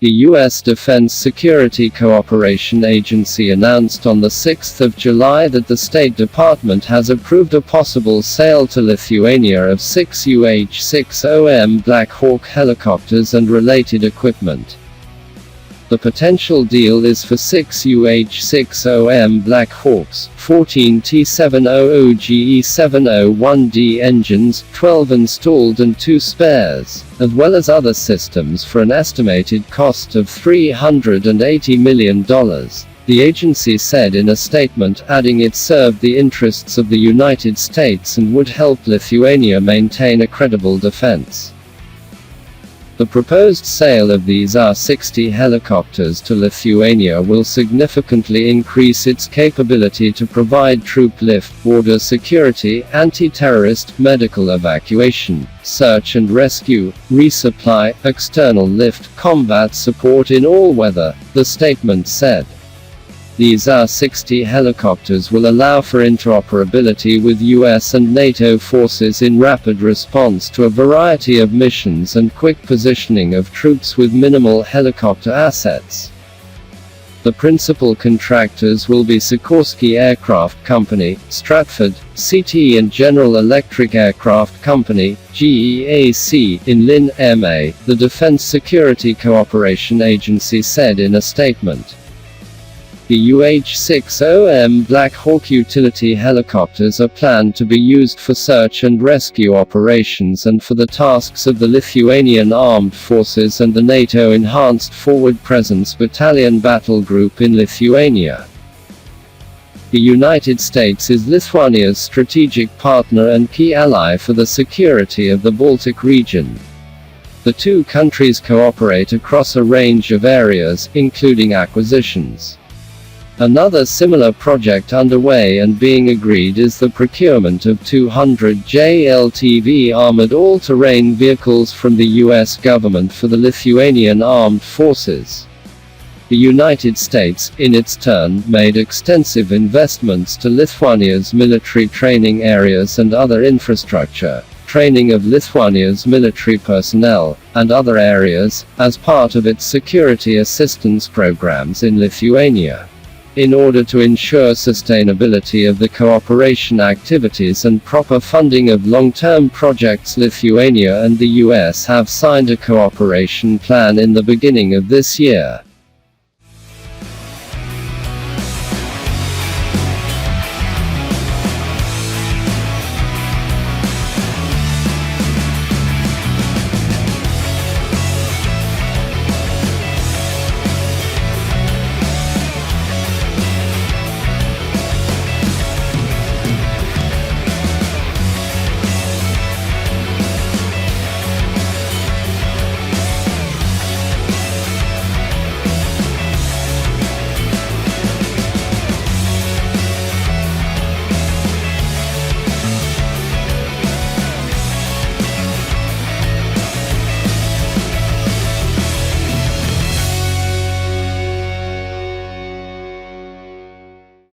The U.S. Defense Security Cooperation Agency announced on the 6th of July that the State Department has approved a possible sale to Lithuania of 6 UH-60M Black Hawk helicopters and related equipment. The potential deal is for 6 UH-60M Black Hawks, 14 T-700 GE-701D engines, 12 installed and 2 spares, as well as other systems for an estimated cost of $380 million, the agency said in a statement, adding it served the interests of the United States and would help Lithuania maintain a credible defense. The proposed sale of these UH-60 helicopters to Lithuania will significantly increase its capability to provide troop lift, border security, anti-terrorist, medical evacuation, search and rescue, resupply, external lift, combat support in all weather, the statement said. These UH-60 helicopters will allow for interoperability with US and NATO forces in rapid response to a variety of missions and quick positioning of troops with minimal helicopter assets. The principal contractors will be Sikorsky Aircraft Company, Stratford, CT and General Electric Aircraft Company, GEAC, in Lynn, MA, the Defense Security Cooperation Agency said in a statement. The UH-60M Black Hawk utility helicopters are planned to be used for search and rescue operations and for the tasks of the Lithuanian Armed Forces and the NATO Enhanced Forward Presence Battalion Battle Group in Lithuania. The United States is Lithuania's strategic partner and key ally for the security of the Baltic region. The two countries cooperate across a range of areas, including acquisitions. Another similar project underway and being agreed is the procurement of 200 JLTV armored all-terrain vehicles from the US government for the Lithuanian Armed Forces. The United States, in its turn, made extensive investments to Lithuania's military training areas and other infrastructure, training of Lithuania's military personnel, and other areas, as part of its security assistance programs in Lithuania. In order to ensure sustainability of the cooperation activities and proper funding of long-term projects, Lithuania and the US have signed a cooperation plan in the beginning of this year.